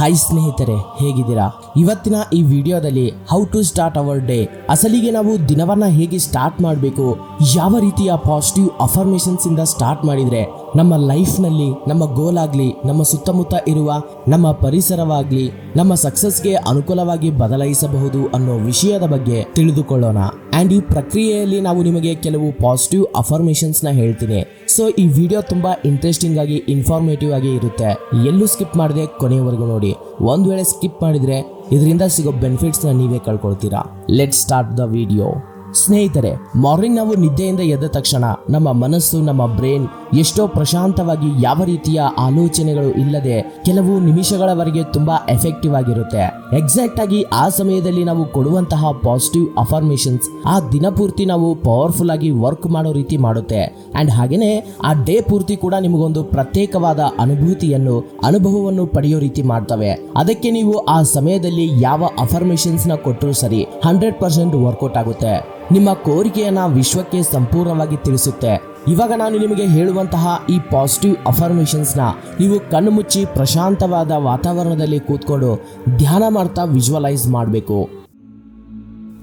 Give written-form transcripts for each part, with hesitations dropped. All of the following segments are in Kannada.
ಹಾಯ್ ಸ್ನೇಹಿತರೆ, ಹೇಗಿದ್ದೀರಾ? ಇವತ್ತಿನ ಈ ವಿಡಿಯೋದಲ್ಲಿ how to start our day, ಅಸಲಿಗೆ ನಾವು ದಿನವನ್ನ ಹೇಗೆ ಸ್ಟಾರ್ಟ್ ಮಾಡಬೇಕು, ಯಾವ ರೀತಿಯ ಪಾಸಿಟಿವ್ ಅಫರ್ಮೇಷನ್ಸ್ ಇಂದ ಸ್ಟಾರ್ಟ್ ಮಾಡಿದ್ರೆ ನಮ್ಮ ಲೈಫ್ ನಲ್ಲಿ ನಮ್ಮ ಗೋಲ್ ಆಗ್ಲಿ, ನಮ್ಮ ಸುತ್ತಮುತ್ತ ಇರುವ ನಮ್ಮ ಪರಿಸರವಾಗ್ಲಿ ನಮ್ಮ ಸಕ್ಸಸ್ಗೆ ಅನುಕೂಲವಾಗಿ ಬದಲಾಯಿಸಬಹುದು ಅನ್ನೋ ವಿಷಯದ ಬಗ್ಗೆ ತಿಳಿದುಕೊಳ್ಳೋಣ. ಅಂಡ್ ಈ ಪ್ರಕ್ರಿಯೆಯಲ್ಲಿ ನಾವು ನಿಮಗೆ ಕೆಲವು ಪಾಸಿಟಿವ್ ಅಫರ್ಮೇಷನ್ಸ್ ನ ಹೇಳ್ತೀನಿ. ಸೊ ಈ ವಿಡಿಯೋ ತುಂಬಾ ಇಂಟ್ರೆಸ್ಟಿಂಗ್ ಆಗಿ ಇನ್ಫಾರ್ಮೇಟಿವ್ ಆಗಿ ಇರುತ್ತೆ. ಎಲ್ಲೂ ಸ್ಕಿಪ್ ಮಾಡದೆ ಕೊನೆಯವರೆಗೂ ನೋಡಿ. ಒಂದ್ ವೇಳೆ ಸ್ಕಿಪ್ ಮಾಡಿದ್ರೆ ಇದರಿಂದ ಸಿಗೋ ಬೆನಿಫಿಟ್ಸ್ ನ ನೀವೇ ಕಳ್ಕೊಳ್ತೀರಾ. Let start the video. ಸ್ನೇಹಿತರೆ, ಮಾರ್ನಿಂಗ್ ನಾವು ನಿದ್ದೆಯಿಂದ ಎದ್ದ ತಕ್ಷಣ ನಮ್ಮ ಮನಸ್ಸು, ನಮ್ಮ ಬ್ರೈನ್ ಎಷ್ಟೋ ಪ್ರಶಾಂತವಾಗಿ, ಯಾವ ರೀತಿಯ ಆಲೋಚನೆಗಳು ಇಲ್ಲದೆ ಕೆಲವು ನಿಮಿಷಗಳವರೆಗೆ ತುಂಬಾ ಎಫೆಕ್ಟಿವ್ ಆಗಿರುತ್ತೆ. ಎಕ್ಸಾಕ್ಟ್ ಆಗಿ ಆ ಸಮಯದಲ್ಲಿ ನಾವು ಕೊಡುವಂತಹ ಪಾಸಿಟಿವ್ ಅಫರ್ಮೇಷನ್ಸ್ ಆ ದಿನ ಪೂರ್ತಿ ನಾವು ಪವರ್ಫುಲ್ ಆಗಿ ವರ್ಕ್ ಮಾಡೋ ರೀತಿ ಮಾಡುತ್ತೆ. ಅಂಡ್ ಹಾಗೇನೆ ಆ ಡೇ ಪೂರ್ತಿ ಕೂಡ ನಿಮಗೊಂದು ಪ್ರತ್ಯೇಕವಾದ ಅನುಭವವನ್ನು ಪಡೆಯೋ ರೀತಿ ಮಾಡ್ತವೆ. ಅದಕ್ಕೆ ನೀವು ಆ ಸಮಯದಲ್ಲಿ ಯಾವ ಅಫರ್ಮೇಷನ್ಸ್ ನ ಕೊಟ್ಟರು ಸರಿ 100% ವರ್ಕೌಟ್ ಆಗುತ್ತೆ. ನಿಮ್ಮ ಕೋರಿಕೆಯನ್ನ ವಿಶ್ವಕ್ಕೆ ಸಂಪೂರ್ಣವಾಗಿ ತಿಳಿಸುತ್ತೆ. ಇವಾಗ ನಾನು ನಿಮಗೆ ಹೇಳುವಂತಹ ಈ ಪಾಸಿಟಿವ್ ಅಫರ್ಮೇಷನ್ಸ್ ನ ನೀವು ಕಣ್ಣು ಮುಚ್ಚಿ ಪ್ರಶಾಂತವಾದ ವಾತಾವರಣದಲ್ಲಿ ಕೂತ್ಕೊಂಡು ಧ್ಯಾನ ಮಾಡ್ತಾ ವಿಜುವಲೈಸ್ ಮಾಡಬೇಕು.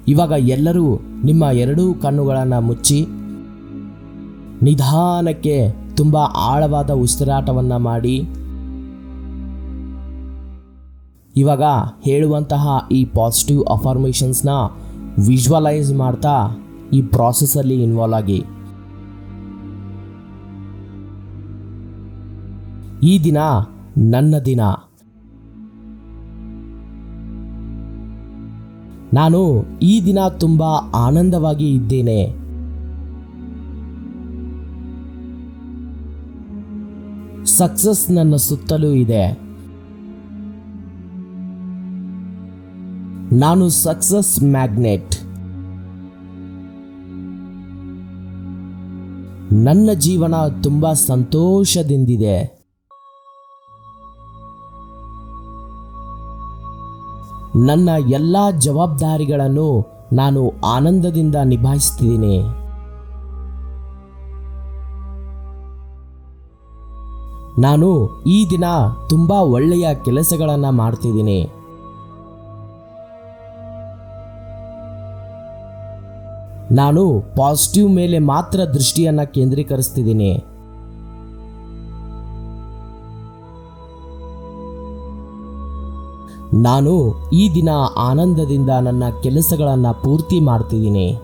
ಇವಾಗ ಎಲ್ಲರೂ ನಿಮ್ಮ ಎರಡೂ ಕಣ್ಣುಗಳನ್ನ ಮುಚ್ಚಿ ನಿಧಾನಕ್ಕೆ ತುಂಬಾ ಆಳವಾದ ಉಸಿರಾಟವನ್ನ ಮಾಡಿ ಇವಾಗ ಹೇಳುವಂತಹ ಈ ಪಾಸಿಟಿವ್ ಅಫರ್ಮೇಷನ್ಸ್ ನ ವಿಜುವಲೈಸ್ ಮಾಡ್ತಾ ಈ ಪ್ರಾಸೆಸ್ ಅಲ್ಲಿ ಇನ್ವಾಲ್ವ್ ಆಗಿ. ಈ ದಿನ ನನ್ನ ದಿನ. ನಾನು ಈ ದಿನ ತುಂಬಾ ಆನಂದವಾಗಿ ಇದ್ದೇನೆ. ಸಕ್ಸಸ್ ನನ್ನ ಸುತ್ತಲೂ ಇದೆ. ನಾನು ಸಕ್ಸಸ್ ಮ್ಯಾಗ್ನೆಟ್. ನನ್ನ ಜೀವನ ತುಂಬಾ ಸಂತೋಷದಿಂದಿದೆ. ನನ್ನ ಎಲ್ಲ ಜವಾಬ್ದಾರಿಗಳನ್ನು ನಾನು ಆನಂದದಿಂದ ನಿಭಾಯಿಸ್ತಿದ್ದೀನಿ. ನಾನು ಈ ದಿನ ತುಂಬಾ ಒಳ್ಳೆಯ ಕೆಲಸಗಳನ್ನು ಮಾಡ್ತಿದ್ದೀನಿ. ನಾನು ಪಾಸಿಟಿವ್ ಮೇಲೆ ಮಾತ್ರ ದೃಷ್ಟಿಯನ್ನ ಕೇಂದ್ರೀಕರಿಸ್ತಿದ್ದೀನಿ. ನಾನು ಈ ದಿನ ಆನಂದದಿಂದ ನನ್ನ ಕೆಲಸಗಳನ್ನು ಪೂರ್ತಿ ಮಾಡ್ತಿದ್ದೀನಿ.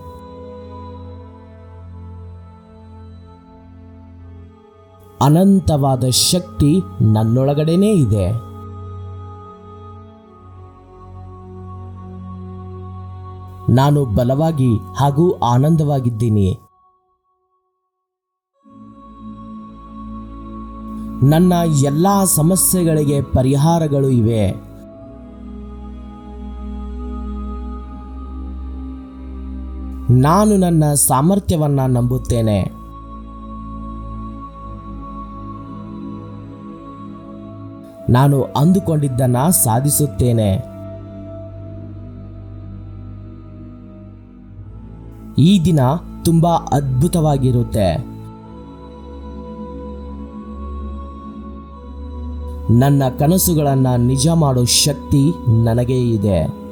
ಅನಂತವಾದ ಶಕ್ತಿ ನನ್ನೊಳಗಡೆನೇ ಇದೆ. ನಾನು ಬಲವಾಗಿ ಹಾಗೂ ಆನಂದವಾಗಿದ್ದೀನಿ. ನನ್ನ ಎಲ್ಲ ಸಮಸ್ಯೆಗಳಿಗೆ ಪರಿಹಾರಗಳು ಇವೆ. ನಾನು ನನ್ನ ಸಾಮರ್ಥ್ಯವನ್ನ ನಂಬುತ್ತೇನೆ. ನಾನು ಅಂದುಕೊಂಡಿದ್ದನ್ನ ಸಾಧಿಸುತ್ತೇನೆ. ಈ ದಿನ ತುಂಬಾ ಅದ್ಭುತವಾಗಿರುತ್ತೆ. ನನ್ನ ಕನಸುಗಳನ್ನ ನಿಜ ಮಾಡೋ ಶಕ್ತಿ ನನಗೆ ಇದೆ.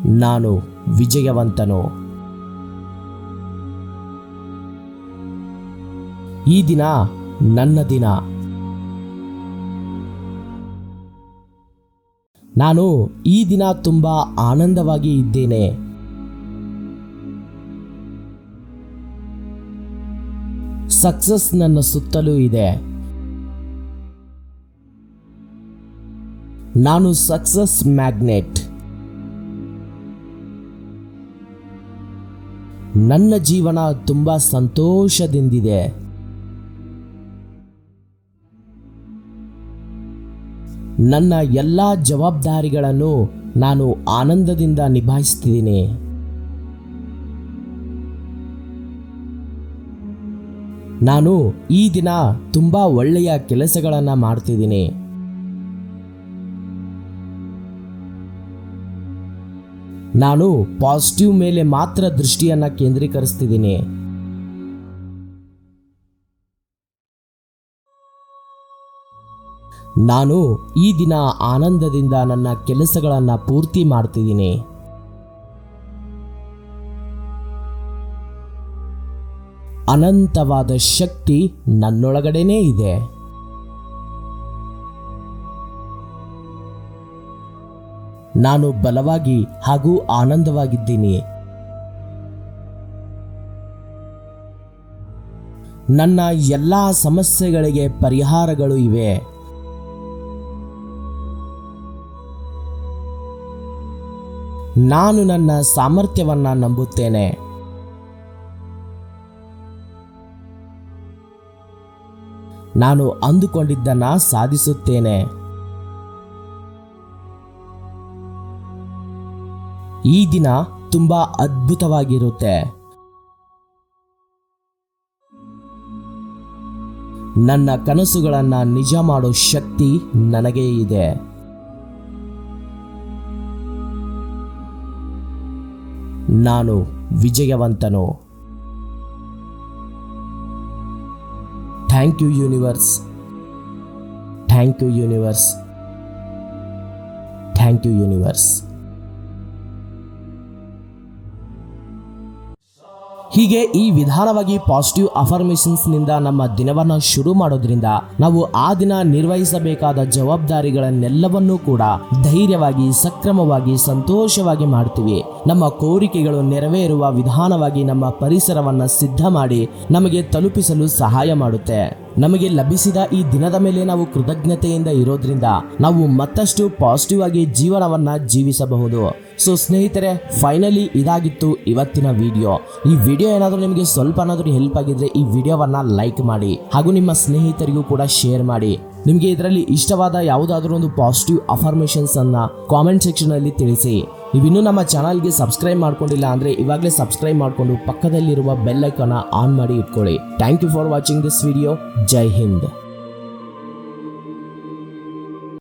ನಾನು ವಿಜಯವಂತನು. ಈ ದಿನ ನನ್ನ ದಿನ. ನಾನು ಈ ದಿನ ತುಂಬಾ ಆನಂದವಾಗಿ ಇದ್ದೇನೆ. ಸಕ್ಸಸ್ ನನ್ನ ಸುತ್ತಲೂ ಇದೆ. ನಾನು ಸಕ್ಸಸ್ ಮ್ಯಾಗ್ನೆಟ್. ನನ್ನ ಜೀವನ ತುಂಬಾ ಸಂತೋಷದಿಂದಿದೆ. ನನ್ನ ಎಲ್ಲ ಜವಾಬ್ದಾರಿಗಳನ್ನು ನಾನು ಆನಂದದಿಂದ ನಿಭಾಯಿಸ್ತಿದ್ದೀನಿ. ನಾನು ಈ ದಿನ ತುಂಬಾ ಒಳ್ಳೆಯ ಕೆಲಸಗಳನ್ನು ಮಾಡ್ತಿದ್ದೀನಿ. ನಾನು ಪಾಸಿಟಿವ್ ಮೇಲೆ ಮಾತ್ರ ದೃಷ್ಟಿಯನ್ನು ಕೇಂದ್ರೀಕರಿಸ್ತಿದ್ದೀನಿ. ನಾನು ಈ ದಿನ ಆನಂದದಿಂದ ನನ್ನ ಕೆಲಸಗಳನ್ನು ಪೂರ್ತಿ ಮಾಡ್ತಿದ್ದೀನಿ. ಅನಂತವಾದ ಶಕ್ತಿ ನನ್ನೊಳಗಡೆನೇ ಇದೆ. ನಾನು ಬಲವಾಗಿ ಹಾಗೂ ಆನಂದವಾಗಿದ್ದೀನಿ. ನನ್ನ ಎಲ್ಲ ಸಮಸ್ಯೆಗಳಿಗೆ ಪರಿಹಾರಗಳು ಇವೆ. ನಾನು ನನ್ನ ಸಾಮರ್ಥ್ಯವನ್ನು ನಂಬುತ್ತೇನೆ. ನಾನು ಅಂದುಕೊಂಡಿದ್ದನ್ನು ಸಾಧಿಸುತ್ತೇನೆ. ಈ ದಿನ ತುಂಬಾ ಅದ್ಭುತವಾಗಿರುತ್ತೆ. ನನ್ನ ಕನಸುಗಳನ್ನು ನಿಜ ಮಾಡೋ ಶಕ್ತಿ ನನಗೆ ಇದೆ. ನಾನು ವಿಜಯವಂತನು. Thank you universe. Thank you universe. Thank you universe. ಹೀಗೆ ಈ ವಿಧಾನವಾಗಿ ಪಾಸಿಟಿವ್ ಅಫರ್ಮೇಷನ್ಸ್ನಿಂದ ನಮ್ಮ ದಿನವನ್ನು ಶುರು ಮಾಡೋದ್ರಿಂದ ನಾವು ಆ ದಿನ ನಿರ್ವಹಿಸಬೇಕಾದ ಜವಾಬ್ದಾರಿಗಳನ್ನೆಲ್ಲವನ್ನೂ ಕೂಡ ಧೈರ್ಯವಾಗಿ, ಸಕ್ರಮವಾಗಿ, ಸಂತೋಷವಾಗಿ ಮಾಡ್ತೀವಿ. ನಮ್ಮ ಕೋರಿಕೆಗಳು ನೆರವೇರುವ ವಿಧಾನವಾಗಿ ನಮ್ಮ ಪರಿಸರವನ್ನು ಸಿದ್ಧ ಮಾಡಿ ನಮಗೆ ತಲುಪಿಸಲು ಸಹಾಯ ಮಾಡುತ್ತೆ. ನಮಗೆ ಲಭಿಸಿದ ಈ ದಿನದ ಮೇಲೆ ನಾವು ಕೃತಜ್ಞತೆಯಿಂದ ಇರೋದ್ರಿಂದ ನಾವು ಮತ್ತಷ್ಟು ಪಾಸಿಟಿವ್ ಆಗಿ ಜೀವನವನ್ನ ಜೀವಿಸಬಹುದು. ಸೊ ಸ್ನೇಹಿತರೆ, ಫೈನಲಿ ಇದಾಗಿತ್ತು ಇವತ್ತಿನ ವಿಡಿಯೋ. ಈ ವಿಡಿಯೋ ಏನಾದರೂ ನಿಮಗೆ ಸ್ವಲ್ಪನಾದರೂ ಹೆಲ್ಪ್ ಆಗಿದ್ರೆ ಈ ವಿಡಿಯೋವನ್ನ ಲೈಕ್ ಮಾಡಿ ಹಾಗೂ ನಿಮ್ಮ ಸ್ನೇಹಿತರಿಗೂ ಕೂಡ ಶೇರ್ ಮಾಡಿ. ನಿಮಗೆ ಇದರಲ್ಲಿ ಇಷ್ಟವಾದ ಯಾವುದಾದ್ರೂ ಒಂದು ಪಾಸಿಟಿವ್ ಅಫರ್ಮೇಷನ್ಸ್ ಅನ್ನ ಕಾಮೆಂಟ್ ಸೆಕ್ಷನ್ ಅಲ್ಲಿ ತಿಳಿಸಿ. ನೀವಿನ್ನೂ ನಮ್ಮ ಚಾನಲ್ಗೆ ಸಬ್ಸ್ಕ್ರೈಬ್ ಮಾಡ್ಕೊಂಡಿಲ್ಲ ಅಂದ್ರೆ ಇವಾಗಲೇ ಸಬ್ಸ್ಕ್ರೈಬ್ ಮಾಡಿಕೊಂಡು ಪಕ್ಕದಲ್ಲಿರುವ ಬೆಲ್ ಐಕಾನ್ ಆನ್ ಮಾಡಿ ಇಟ್ಕೊಳ್ಳಿ. Thank you for watching this video. ಜೈ ಹಿಂದ್.